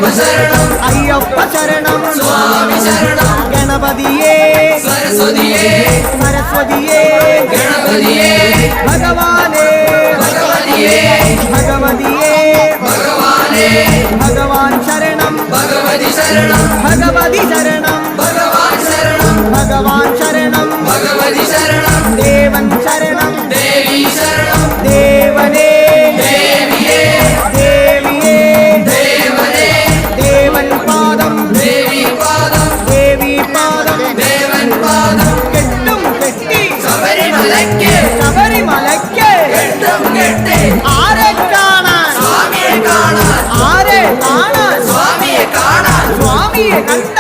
അയ്യപ്പ ശരണം സ്വാമി ശരണം ഗണപതിയേ സരസ്വതിയേ സരസ്വതിയേ ഗണപതിയേ ഭഗവാനേ ഭഗവതിയേ ഭഗവതിയേ ഭഗവാനേ ഭഗവാൻ ശരണം ഭഗവതി ശരണം ഭഗവതി ശരണം ഭഗവാൻ ശരണം ഭഗവാൻ ശരണം ഭഗവതി ശരണം ദേവൻ ശരണം ദേവി ശരണം ദേവനേ ദേവിയേ ദേവിയേ ദേവനേ ദേവൻ പാദം ദേവി പാദം ദേവി പാദം ദേവൻ പാദം കെട്ടും കെട്ടി ശബരിമലയ്ക്ക് ശബരിമലയ്ക്ക് കെട്ടും കെട്ടി ആരെ കാണാൻ സ്വാമിയെ കാണാൻ ആരെ കാണാൻ സ്വാമിയെ കാണാൻ സ്വാമിയെ കണ്ട